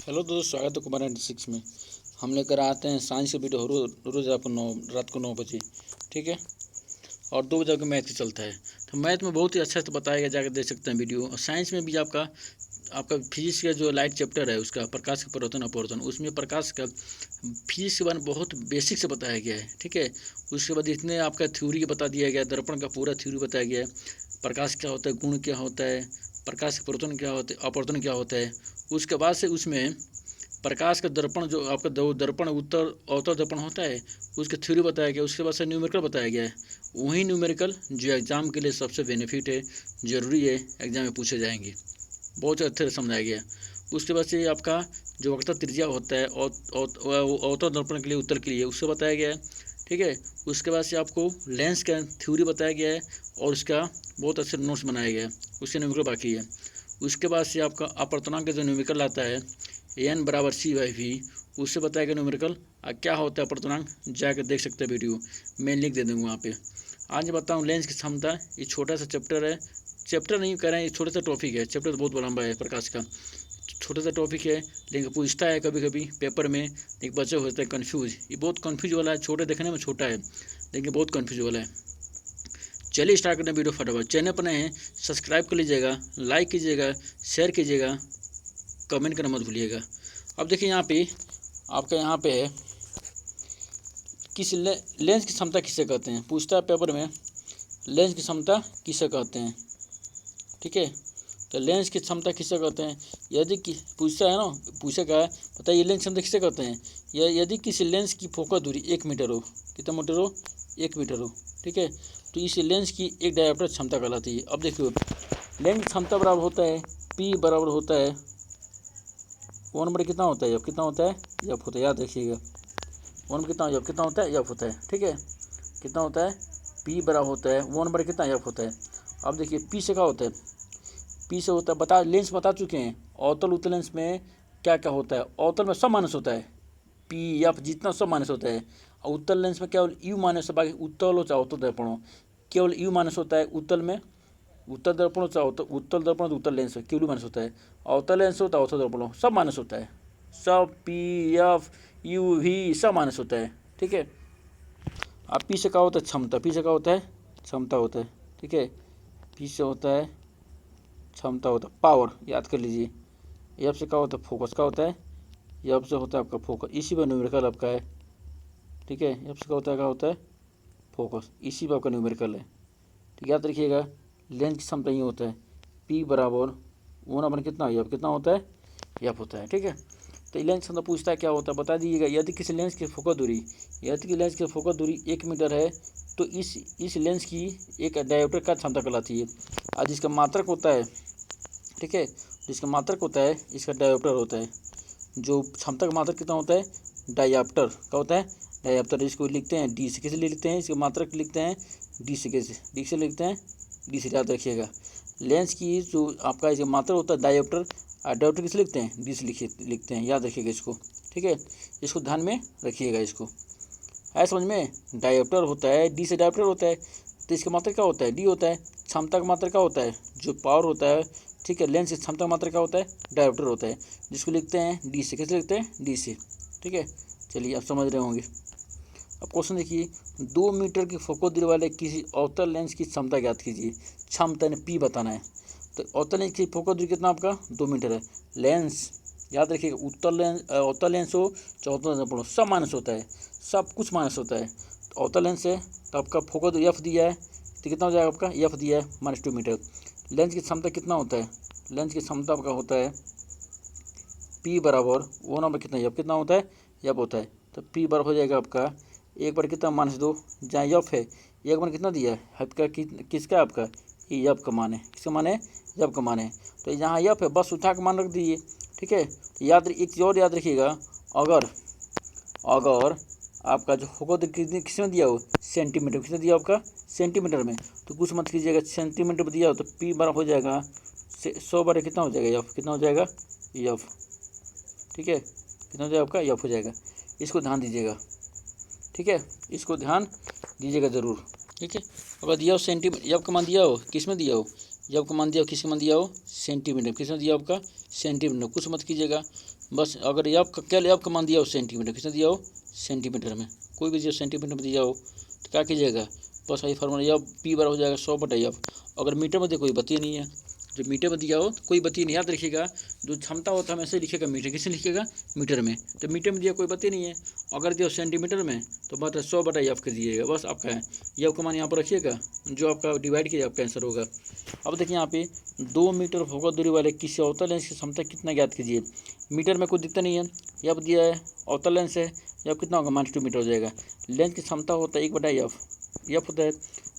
Hello दोस्तों, स्वागत है कुमार 96 में। हम लेकर आते हैं साइंस के वीडियो रोज़ आपको रात को 9 बजे, ठीक है। और 2 बजे का मैथ चलता है। तो मैथ में बहुत ही अच्छा से बताया गया, जाकर देख सकते हैं वीडियो। और साइंस में भी आपका फिजिक्स का जो लाइट चैप्टर है, उसका प्रकाश का परिवर्तन अपवर्तन, उसमें प्रकाश का फिजिक्स के बारे में बहुत बेसिक से बताया गया है, ठीक है। उसके बाद इतने आपका थ्योरी बता दिया गया, दर्पण का पूरा थ्योरी बताया गया है। प्रकाश क्या होता है, गुण क्या होता है, प्रकाश का परिवर्तन क्या होता है, अपवर्तन क्या होता है। उसके बाद से उसमें प्रकाश का दर्पण, जो आपका दर्पण उत्तर अवतल दर्पण होता है, उसके थ्योरी बताया गया। उसके बाद से न्यूमेरिकल बताया गया है। वही न्यूमेरिकल जो एग्ज़ाम के लिए सबसे बेनिफिट है, ज़रूरी है, एग्ज़ाम में पूछे जाएंगे। बहुत अच्छे से समझाया गया। उसके बाद से आपका जो वक्रता त्रिज्या होता है अवतल दर्पण के लिए, उत्तर के लिए, उससे बताया गया है, ठीक है। उसके बाद से आपको लेंस का थ्योरी बताया गया है और उसका बहुत अच्छे नोट्स बनाया गया है। उससे न्यूमेरिकल बाकी है। उसके बाद से आपका अपवर्तनांक का जो न्यूमेरिकल आता है n बराबर c/v, उससे बताया गया न्यूमेरिकल क्या होता है अपवर्तनांक, जाकर देख सकते हैं वीडियो, मैं लिंक दे दूँगा वहाँ पे। आज बताऊँ लेंस की क्षमता। ये छोटा सा चैप्टर है, चैप्टर नहीं कह रहे हैं, ये छोटा सा टॉपिक है। चैप्टर बहुत लंबा है प्रकाश का, छोटा सा टॉपिक है, लेकिन पूछता है कभी कभी पेपर में। एक बच्चे होते हैं कन्फ्यूज, ये बहुत कन्फ्यूज वाला है। छोटे देखने में छोटा है, लेकिन बहुत कन्फ्यूज वाला है। चलिए स्टार्ट करते हैं वीडियो फटाफट। चैनल पर नए हैं सब्सक्राइब कर लीजिएगा, लाइक कीजिएगा, शेयर कीजिएगा, कमेंट करना मत भूलिएगा। अब देखिए यहाँ पे आपका यहाँ पे है लेंस की क्षमता किसे कहते हैं, पूछता है पेपर में। लेंस की क्षमता किसे कहते हैं, ठीक है। तो लेंस की क्षमता किसे कहते हैं, यदि पूछता है ना, पूछेगा बताइए लेंस की क्षमता किसे कहते हैं, यदि किसी लेंस की फोकस दूरी 1 मीटर हो। कितना मीटर हो, 1 मीटर हो, ठीक है। तो इस लेंस की एक डायोप्टर क्षमता कहलाती है। अब देखिए लेंस की क्षमता बराबर होता है P बराबर होता है 1 नंबर कितना होता है, कितना होता है, एफ होता है। याद रखिएगा 1 नंबर कितना होता है, एफ होता है, ठीक है। कितना होता है, P बराबर होता है 1 नंबर कितना, एफ होता है। अब देखिए P से क्या होता है, P से होता है लेंस बता चुके हैं। अवतल उत्तल लेंस में क्या क्या होता है, अवतल में सब माइनस होता है, P, F जितना सब माइनस होता है। और उत्तल लेंस में केवल U माइनस है, बाकी उत्तल हो चाहे अवतल दर्पण हो, केवल U माइनस होता है उत्तल में। उत्तल दर्पण हो चाहे उत्तल दर्पण तो उत्तल लेंस है, केवल माइनस होता है। अवतल लेंस हो तो अवतल दर्पण हो, सब माइनस होता है। सब P, F, U, V सब माइनस होता है, ठीक है। अब P से क्या होता है, क्षमता। P से क्या होता है, क्षमता होता है, ठीक है। P से होता है क्षमता, होता है पावर, याद कर लीजिए। एफ से क्या होता है, फोकस का होता है। एफ से होता है आपका फोकस, इसी पर न्यूमेरिकल आपका है, ठीक है। एफ से क्या होता है फोकस, इसी पर आपका न्यूमेरिकल है, ठीक है। याद रखिएगा लेंस की क्षमता ये होता है P बराबर 1 अपन कितना है, कितना होता है, एफ होता है, ठीक है। तो लेंस क्षमता पूछता है क्या होता है, बता दीजिएगा। यदि किसी लेंस की फोकस दूरी, यदि कि लेंस की फोकस दूरी 1 मीटर है, तो इस लेंस की एक डायोप्टर का क्षमता कहलाती है। आज जिसका मात्रक होता है, ठीक है, जिसका मात्रक होता है इसका डायोप्टर होता है। जो क्षमता का मात्रक कितना होता है, डायोप्टर का होता है, डायोप्टर। इसको लिखते हैं डी से, कैसे लिखते हैं, इसका मात्रक लिखते हैं डी से, कैसे डी से लिखते हैं, डी से। याद रखिएगा लेंस की जो आपका इसका मात्रक होता है डायोप्टर, डायोप्टर किसे लिखते हैं, डी से लिखते हैं, याद रखिएगा इसको, ठीक है। इसको ध्यान में रखिएगा, इसको है समझ में। डायोप्टर होता है, डी से डायोप्टर होता है, तो इसका मात्रक क्या होता है, डी होता है। क्षमता का मात्रक क्या होता है, जो पावर होता है, ठीक है। लेंस की क्षमता का मात्रक क्या होता है, डायोप्टर होता है, जिसको लिखते हैं डी से, कैसे लिखते हैं, डी से, ठीक है। चलिए आप समझ रहे होंगे। अब क्वेश्चन देखिए, 2 मीटर की फोकस दूरी वाले किसी अवतल लेंस की क्षमता ज्ञात कीजिए। क्षमता ने P बताना है। तो अवतल लेंस की फोकस दूरी कितना आपका 2 मीटर है। लेंस याद रखिएगा, अवतल लेंस हो चाहे अवतल दर्पण हो, सब माइनस होता है, सब कुछ माइनस होता है। तो अवतल लेंस है तो आपका फोकस एफ दिया है, तो कितना हो जाएगा आपका, एफ दिया है -2 मीटर। लेंस की क्षमता कितना होता है, लेंस की क्षमता आपका होता है P बराबर वो नंबर कितना, एफ कितना होता है, एफ होता है। तो P बराबर हो जाएगा आपका 1 बार कितना -2, जहाँ एफ है 1 बार कितना दिया है, आपका किसका, आपका एफ का मान है, किसका मान है, एफ का मान है। तो यहाँ एफ है, बस उठा के मान रख दीजिए, ठीक है। तो एक चीज़ और याद रखिएगा, अगर आपका जो फोकस किस में दिया हो, सेंटीमीटर, किसने दिया आपका, सेंटीमीटर में, तो कुछ मत कीजिएगा, सेंटीमीटर में दिया हो तो P बराबर हो जाएगा 100 बार कितना हो जाएगा, एफ कितना हो जाएगा, एफ, ठीक है। कितना हो जाएगा आपका, एफ हो जाएगा। इसको ध्यान दीजिएगा, ठीक है, इसको ध्यान दीजिएगा ज़रूर, ठीक है। अगर दिया हो सेंटीमीटर, एफ का मान दिया हो, किस में दिया हो, एफ का मान दिया हो, किस का मान दिया हो, सेंटीमीटर, किस में दिया हो आपका, सेंटीमीटर, कुछ मत कीजिएगा। बस अगर एफ का क्या एफ का मान दिया हो सेंटीमीटर, किसने दिया हो सेंटीमीटर में, कोई भी चीज़ सेंटीमीटर में दिया हो तो क्या कीजिएगा, बस वही फार्मूला एफ पी बराबर हो जाएगा 100/एफ। अगर मीटर में दिया कोई बत्ती नहीं है, जो मीटर में दिया हो तो कोई बत्ती नहीं, याद रखिएगा जो क्षमता होता है हमेशा लिखिएगा मीटर, किसने लिखिएगा मीटर में, तो मीटर में दिया कोई बत्ती नहीं है। अगर दिया सेंटीमीटर में तो बात है 100/एफ कर दीजिएगा, बस आपका है ये आपका मान यहाँ पर रखिएगा, जो आपका डिवाइड किया आपका आंसर होगा। अब देखिए यहाँ पे 2 मीटर फोकस दूरी वाले किसी अवतल लेंस की क्षमता कितना ज्ञात कीजिए। मीटर में कोई दिक्कत नहीं है, एफ दिया है, अवतल लेंस है, एफ कितना होगा -2 मीटर हो जाएगा। लेंस की क्षमता होता है 1/एफ, एफ होता है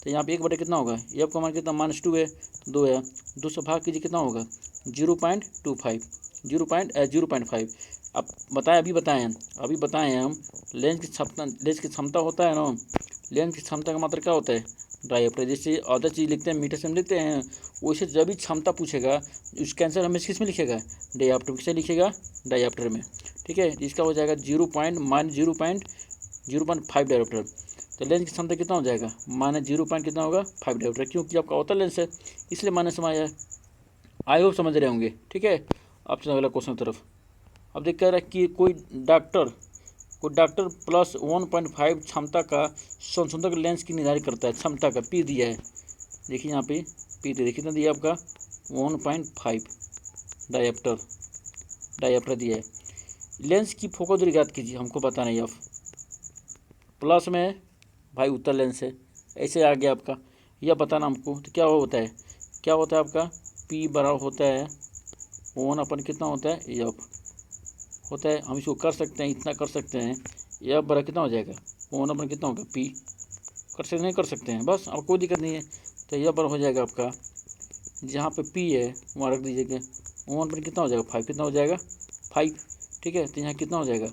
तो यहाँ पे 1 कितना होगा, एफ का मान कितना -2 है, 2 है, 2 से भाग कीजिए कितना होगा 0.25, 0.5। अब बताएं, अभी बताएं हम लेंस की क्षमता होता है ना, लेंस की क्षमता का मतलब क्या होता है डायप्टर। जैसे अदर चीज़ लिखते हैं मीटर से हम लिखते हैं, वैसे जब भी क्षमता पूछेगा उसका आंसर हमें किस में लिखेगा डायप्टर, किसे लिखेगा डायप्टर में, ठीक है। इसका हो जाएगा 0.5 डायप्टर। तो लेंस की क्षमता कितना हो जाएगा -0. कितना होगा 5 डायप्टर, क्योंकि आपका अवतल लेंस है इसलिए माइनस में आया। आई होप समझ रहे होंगे, ठीक है। अब चलो अगला क्वेश्चन की तरफ। अब देख कह रहा है कि कोई डॉक्टर +1.5 क्षमता का संशोधक लेंस की निर्धारित करता है, क्षमता का पी दिया है, देखिए यहाँ पे पी देखिए कितना दिया आपका 1.5 डायप्टर दिया है। लेंस की फोकस दूरी ज्ञात कीजिए, हमको पता नहीं अब, प्लस में भाई उत्तल लेंस है, ऐसे आ गया आपका, यह बताना हमको। तो क्या होता है आपका पी बराबर होता है 1 कितना होता है एफ होता है। हम इसको कर सकते हैं, इतना कर सकते हैं, एफ बराबर कितना हो जाएगा 1 कितना होगा पी, कर सकते नहीं कर सकते हैं, बस अब कोई दिक्कत नहीं है। तो एफ बराबर हो जाएगा आपका, जहाँ पे पी है वहाँ रख दीजिएगा, 1 कितना हो जाएगा 5, कितना हो जाएगा 5, ठीक है। तो यहाँ कितना हो जाएगा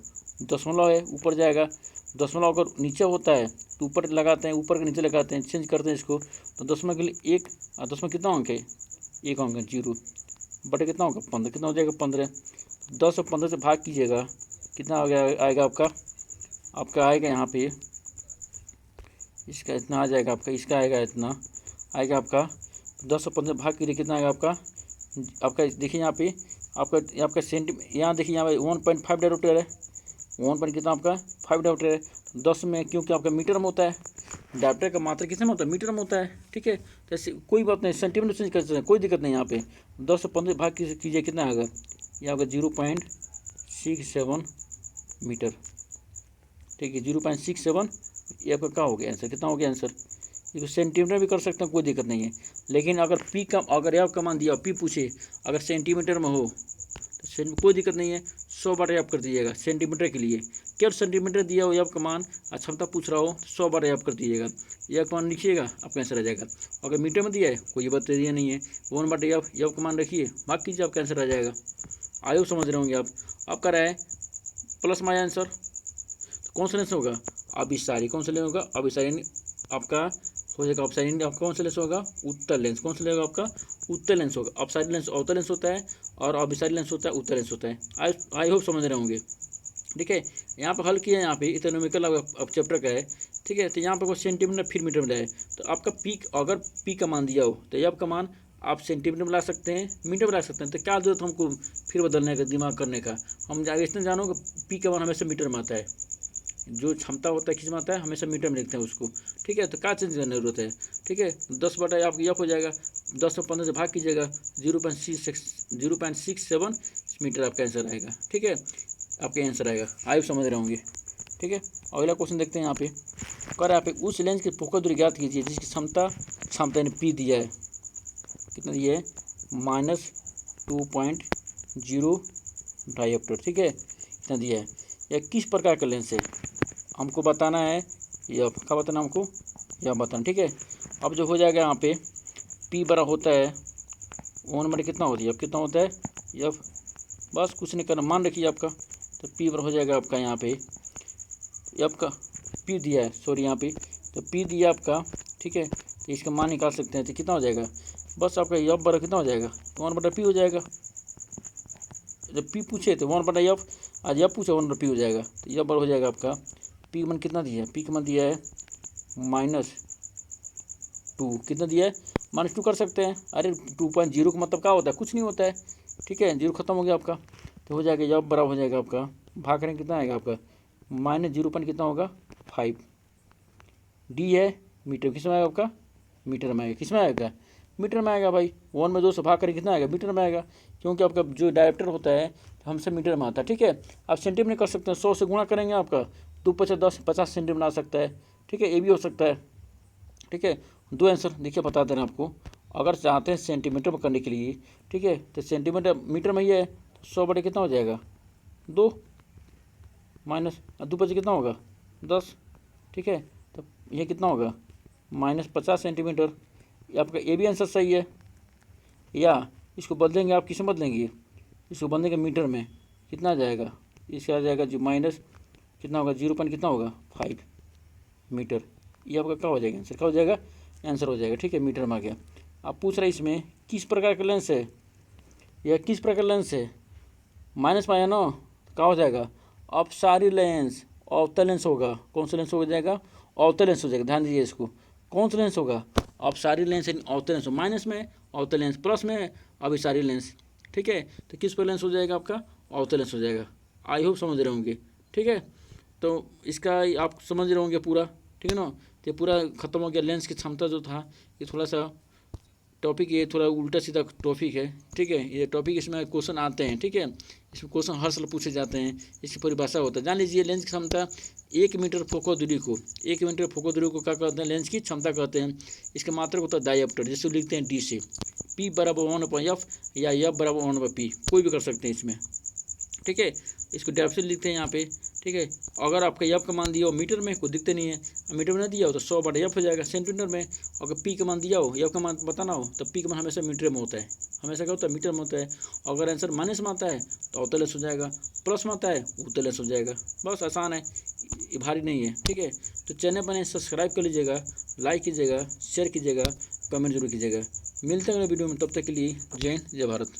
दशमलव है, ऊपर जाएगा, दशमलव अगर नीचे होता है तो ऊपर लगाते हैं, ऊपर के नीचे लगाते हैं, चेंज करते हैं इसको, तो दशमलव के लिए 1 और दशमलव कितना अंक है 1 अंक है, 0 बटे कितना होगा 15, कितना हो जाएगा 15। 10 और 15 से भाग कीजिएगा कितना आ गया आएगा आपका आएगा यहाँ पे, इसका इतना आ जाएगा आपका, इसका आएगा इतना आएगा आपका, 10 और 15 भाग कीजिए कितना आएगा आपका देखिए यहाँ पे आपका यहाँ देखिए यहाँ पे 1.5 डायप्टर है, 1 कितना आपका 5 डायप्टर है, 10 में क्योंकि आपका मीटर में होता है, डायप्टर का मात्रा किसमें होता है मीटर में होता है, ठीक है। तो ऐसे कोई बात नहीं, सेंटीमीटर चेंज कर सकते हैं, कोई दिक्कत नहीं। यहाँ पे 10 और 15 भाग कीजिए कितना आएगा, ये आपका 0.67 मीटर, ठीक है। 0.67 ये आपका क्या हो गया आंसर, कितना हो गया आंसर। इसको सेंटीमीटर भी कर सकते हैं, कोई दिक्कत नहीं है, लेकिन अगर एफ का मान दिया, पी पूछे अगर सेंटीमीटर में हो तो कोई दिक्कत नहीं है, 100/एफ कर दीजिएगा सेंटीमीटर के लिए। क्या सेंटीमीटर दिया हो एफ का मान, क्षमता पूछ रहा हो 100/एफ कर दीजिएगा, एफ का मान लिखिएगा आपका आंसर आ जाएगा। अगर मीटर में दिया है कोई बात दिया नहीं है, 1/एफ एफ का मान रखिए, मार्क कीजिए, आपका आंसर आ जाएगा। आयु समझ रहे होंगे आप कर रहा है प्लस माया आंसर, तो कौन सा लेंस होगा अभिसारी, कौन सा लेंस होगा अभिसारी आपका हो जाएगा, अपसाइड आपका कौन सा लेंस होगा उत्तर लेंस, कौन सा लेगा आपका उत्तर लेंस होगा, अपसाइड लेंस अवतल लेंस होता है और अभिसारी लेंस होता है उत्तर लेंस होता है। आई होप समझ रहे होंगे, ठीक है। यहाँ पे हल किया है, यहाँ पे इकोनॉमिकल अब चैप्टर का है, ठीक है। तो यहाँ पे कोई सेंटीमीटर फिर मीटर में लाए, तो आपका पीक अगर पी का मान दिया हो तो एफ का मान आप सेंटीमीटर में ला सकते हैं, मीटर में ला सकते हैं, तो क्या जरूरत हमको फिर बदलने का, दिमाग करने का। हम इतना जानो कि पी का मान हमेशा मीटर में आता है, जो क्षमता होता है किस में आता है हमेशा मीटर में लिखते हैं उसको, ठीक है। तो क्या चेंज करने की जरूरत है, ठीक है। 10/, आपकी एफ हो जाएगा, 10 और 15 से भाग कीजिएगा 0.67 मीटर आपका आंसर आएगा, ठीक है। आपका आंसर आएगा, आयु समझ रहे होंगे, ठीक है। अगला क्वेश्चन देखते हैं। यहाँ पे कर यहाँ पे उस लेंस की फोकस दूरी ज्ञात कीजिए जिसकी क्षमता यानी पी दिया है, कितना दिया है -2.0 डायप्टर, ठीक है, इतना दिया है। यह किस प्रकार का लेंस है हमको बताना है, यह क्या बताना हमको, यह बताना, ठीक है। अब जो हो जाएगा यहाँ पे पी बड़ा होता है 1 कितना होती है, अब कितना होता है एफ, बस कुछ नहीं करना, मान रखिए आपका। तो पी बड़ा हो जाएगा आपका यहाँ पे एफ का पी दिया है, सॉरी यहाँ पे तो पी दिया आपका, ठीक है। तो इसका मान निकाल सकते हैं, तो कितना हो जाएगा, बस आपका एफ बड़ा कितना हो जाएगा 1/पी हो जाएगा। जब पी पूछे तो 1/एफ, आज एफ पूछे 1/पी हो जाएगा। तो एफ बड़ा हो जाएगा आपका, पी मन कितना दिया है, पी का मान दिया है -2, कितना दिया है -2 कर सकते हैं। अरे 2.0 का मतलब क्या होता है, कुछ नहीं होता है, ठीक है, 0 खत्म हो गया आपका, तो हो जाएगा यब बराबर हो जाएगा आपका, भाग करेंगे कितना आएगा आपका -0 कितना होगा 5। डी है मीटर, किस में आएगा आपका मीटर में आएगा, किस में आएगा मीटर में आएगा भाई। 1 में 2 से भाग करें कितना आएगा मीटर में आएगा, क्योंकि आपका जो डायरेक्टर होता है हमसे मीटर में आता है। ठीक है, आप सेंटीमीटर कर सकते हैं, 100 से गुणा करेंगे आपका 2 × 10 50 सेंटीमीटर बना सकता है। ठीक है, ये भी हो सकता है। ठीक है, 2 आंसर देखिए बता दे रहे हैं आपको, अगर चाहते हैं सेंटीमीटर में करने के लिए, ठीक है, तो सेंटीमीटर मीटर में ही है, तो 100 कितना हो जाएगा 2 माइनस 2 × कितना होगा 10। ठीक है, तो ये कितना होगा -50 सेंटीमीटर। ये आपका ये भी आंसर सही है। या इसको बदलेंगे आप, किसमें बदलेंगे, इसको बदलेंगे मीटर में, कितना आ जाएगा, इसका आ जाएगा जो माइनस कितना होगा 0 कितना होगा 5 मीटर। ये आपका क्या हो जाएगा आंसर, क्या हो जाएगा आंसर हो जाएगा। ठीक है, मीटर में आ गया। आप पूछ रहे इसमें किस प्रकार का लेंस है, या किस प्रकार लेंस है, माइनस में आया ना, क्या हो जाएगा अपसारी लेंस, अवतल लेंस होगा। कौन सा लेंस हो जाएगा अवतल लेंस हो जाएगा, ध्यान दीजिए इसको, कौन सा लेंस होगा अपसारी लेंस यानी अवतल लेंस, माइनस में अवतल लेंस, प्लस में अभिसारी लेंस। ठीक है, तो किस पर लेंस हो जाएगा आपका अवतल लेंस हो जाएगा। आई होप समझ रहे होंगे। ठीक है, तो इसका आप समझ रहे होंगे पूरा। ठीक है ना, तो ये पूरा खत्म हो गया। लेंस की क्षमता जो था ये थोड़ा सा टॉपिक, ये थोड़ा उल्टा सीधा टॉपिक है। ठीक है, ये टॉपिक इसमें क्वेश्चन आते हैं। ठीक है, इसमें क्वेश्चन हर साल पूछे जाते हैं, इसकी परिभाषा होता है। जान लीजिए लेंस की क्षमता 1 मीटर फोको दूरी को, 1 मीटर फोको दूरी को क्या कहते हैं लेंस की क्षमता कहते हैं। इसका मात्रक होता है डायप्टर, जिसको लिखते हैं डी से, P बराबर 1/F या F बराबर 1/P, कोई भी कर सकते हैं इसमें। ठीक है, इसको डायप्टर लिखते हैं यहाँ पे। ठीक है, अगर आपका एफ का मान दिया हो मीटर में, कोई दिक्कत नहीं है, मीटर में ना दिया हो तो 100/F हो जाएगा सेंटीमीटर में। अगर पी का मान दिया हो, एफ का मान बताना हो, तो पी का मान हमेशा मीटर में होता है, हमेशा क्या होता है मीटर में होता है। अगर आंसर माइनस में आता है तो अवतलेंस हो जाएगा, प्लस में आता है उत्तलेंस हो जाएगा। बस आसान है, ये भारी नहीं है। ठीक है, तो चैनल पर सब्सक्राइब कर लीजिएगा, लाइक कीजिएगा, शेयर कीजिएगा, कमेंट जरूर कीजिएगा। मिलते हैं अगले वीडियो में, तब तक के लिए जय हिंद जय भारत।